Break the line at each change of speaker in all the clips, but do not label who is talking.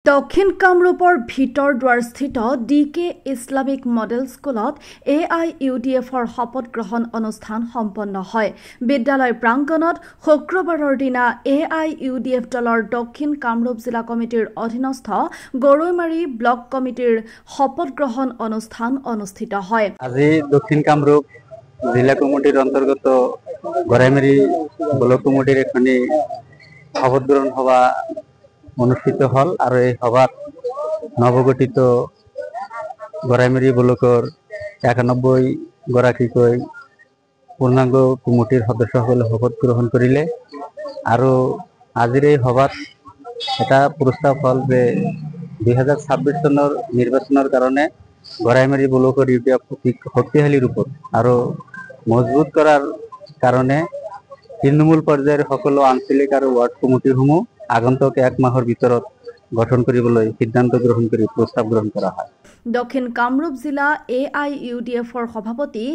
দক্ষিণ কামৰূপৰ ভিতৰ দুৱাৰস্থিত ডিকে ইছলামিক মডেল স্কুলত AIUDFৰ শপত গ্ৰহণ অনুষ্ঠান সম্পন্ন হয়। বিদ্যালয় প্ৰাংগণত শুক্ৰবাৰৰ দিনা AIUDF দলৰ দক্ষিণ কামৰূপ জিলা কমিটিৰ অধীনস্থ গৰৈমাৰী ব্লক কমিটিৰ শপত গ্ৰহণ অনুষ্ঠান অনুষ্ঠিত হয়।
আজি দক্ষিণ কামৰূপ জিলা কমিটিৰ অন্তৰ্গত গৰৈমাৰী ব্লক কমিটিৰ এখনি শপত গ্ৰহণ সভা অনুষ্ঠিত হল আৰু এই সভাত নৱগঠিত গৰাইমাৰী ব্লকৰ 91 গৰাকীকৈ পূৰ্ণাংগ কমিটিৰ সদস্যসকলে শপত গ্ৰহণ কৰিলে আৰু আজিৰ এই সভাত এটা প্ৰস্তাৱ হল যে 2026 চনৰ নিৰ্বাচনৰ কাৰণে গৰাইমাৰী ব্লকৰ ইউডিএফ শক্তিশালী ৰূপত আৰু মজবুত কৰাৰ কাৰণে তৃণমূল পৰ্যায়ৰ সকলো আঞ্চলিক আৰু ৱাৰ্ড কমিটিসমূহ আগন্তুক 1 মাহৰ ভিতৰত গঠন কৰিবলৈ সিদ্ধান্ত গ্ৰহণ কৰি প্ৰস্তাৱ গ্ৰহণ কৰা হয়।
দক্ষিণ কামৰূপ জিলা AIUDFৰ সভাপতি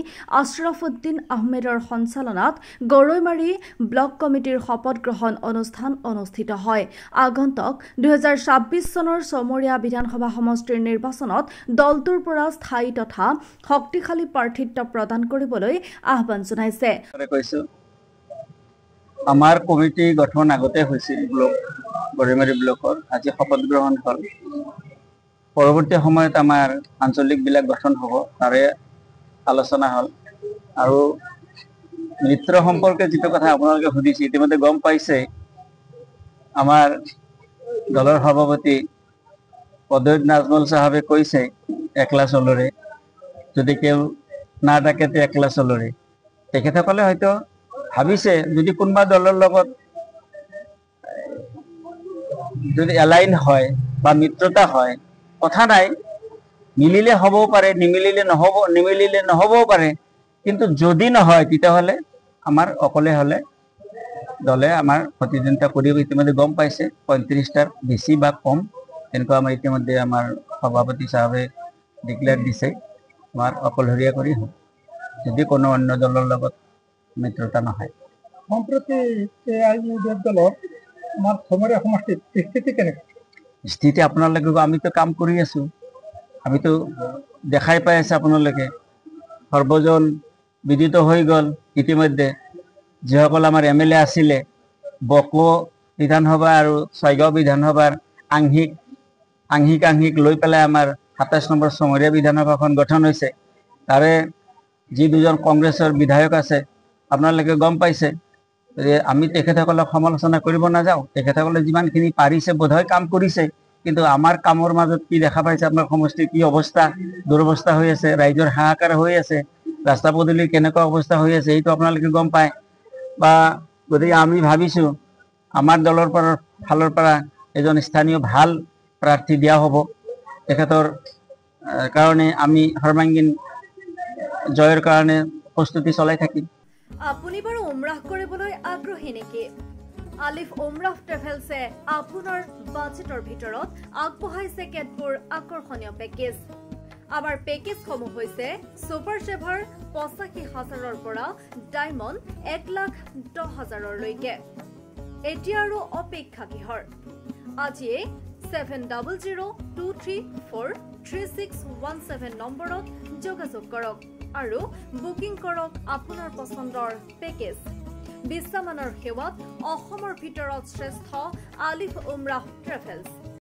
আশৰাফুদ্দিন আহমেদৰ সঞ্চালনাত গৰৈমাৰী ব্লক কমিটিৰ শপত গ্ৰহণ অনুষ্ঠান অনুষ্ঠিত হয়। আগন্তুক 2026 চনৰ চমৰীয়া বিধানসভা সমষ্টিৰ নিৰ্বাচনত দলটোৰ পৰা স্থায়ী তথা শক্তিশালী প্ৰাৰ্থিত্ব প্ৰদান কৰিবলৈ আহ্বান জনাইছে।
আমাৰ কমিটি গঠন আগতে হৈছিল গৰৈমাৰী ব্লকৰ, আজি শপত গ্ৰহণ হল। পৰৱৰ্তী সময়ত আমাৰ আঞ্চলিক বিলাক গঠন হ'ব, তাৰে আলোচনা হল আৰু মিত্ৰ সম্পৰ্কে যিটো কথা আপোনালোকে সুধিছে ইতিমধ্যে গম পাইছে। আমাৰ দলৰ সভাপতি পদৈত নাজমুল সাহেবে কৈছে একলা চলৰে, যদি কেউ না ডাকেতে একলা চলৰে। তেখেতসকলে হয়তো ভাবিছে যদি কোনোবা দলৰ লগত যদি এলাইন হয় বা মিত্ৰতা হয়, কথা নাই, মিলিলে হ'বও পাৰে, নিমিলিলে নহ'বও পাৰে, কিন্তু যদি নহয় তেতিয়াহ'লে আমাৰ অকলে হ'লে দলে আমাৰ প্ৰতিদ্বন্দ্বিতা কৰিব। ইতিমধ্যে গম পাইছে 35টাৰ বেছি বা কম এনেকুৱা আমাৰ ইতিমধ্যে আমাৰ সভাপতি সাহেবে ডিক্লেয়াৰ দিছে আমাৰ অকলশৰীয়া কৰি হ'ব, যদি কোনো অন্য দলৰ লগত মিত্ৰতা নহয়।
সম্প্ৰতি AIUDF দলৰ আমাৰ চমৰীয়া সমষ্টিত স্থিতি কেনেকুৱা?
স্থিতি আপোনালোকে, আমিতো কাম কৰি আছো, আমিতো দেখাই পাই আছে আপোনালোকে, সৰ্বজন বিদিত হৈ গ'ল। ইতিমধ্যে যিসকল আমাৰ MLA আছিলে বকো বিধানসভা আৰু ছয়গাঁও বিধানসভাৰ আংশিক লৈ পেলাই আমাৰ 27 নম্বৰ চমৰীয়া বিধানসভাখন গঠন হৈছে। তাৰে যি দুজন কংগ্ৰেছৰ বিধায়ক আছে আপোনালোকে গম পাইছে। আমি তেখেতসকলক সমালোচনা কৰিব নাযাওঁ, তেখেতসকলে যিমানখিনি পাৰিছে বোধহয় কাম কৰিছে, কিন্তু আমাৰ কামৰ মাজত কি দেখা পাইছে, আপোনাৰ সমষ্টিৰ কি অৱস্থা, দুৰৱস্থা হৈ আছে, ৰাইজৰ হাহাকাৰ হৈ আছে, ৰাস্তা পদূলিৰ কেনেকুৱা অৱস্থা হৈ আছে এইটো আপোনালোকে গম পায়। বা গতিকে আমি ভাবিছোঁ আমাৰ দলৰ ফালৰ পৰা এজন স্থানীয় ভাল প্ৰাৰ্থী দিয়া হ'ব। তেখেতৰ কাৰণে আমি সৰ্বাংগীন জয়ৰ কাৰণে প্ৰস্তুতি চলাই থাকিম।
আপুনি বাৰু উমৰাহ কৰিবলৈ আগ্ৰহী নেকি? আলিফ উমৰাহ ট্ৰেভেলছে আপোনাৰ বাজেটৰ ভিতৰত আগবঢ়াইছে কেতবোৰ আকৰ্ষণীয় পেকেজ। আমাৰ পেকেজসমূহ হৈছে ছুপাৰ চেভাৰ 85,000ৰ পৰা ডায়মণ্ড 1,10,000লৈকে। এতিয়া আৰু অপেক্ষা কিহৰ? আজিয়ে 7002343617 নম্বৰত যোগাযোগ কৰক আৰু বুকিং কৰক আপোনাৰ পছন্দৰ পেকেজ। বিশ্বমানৰ সেৱাত অসমৰ ভিতৰত শ্ৰেষ্ঠ আলিফ উমৰাহ ট্ৰেভেলছ।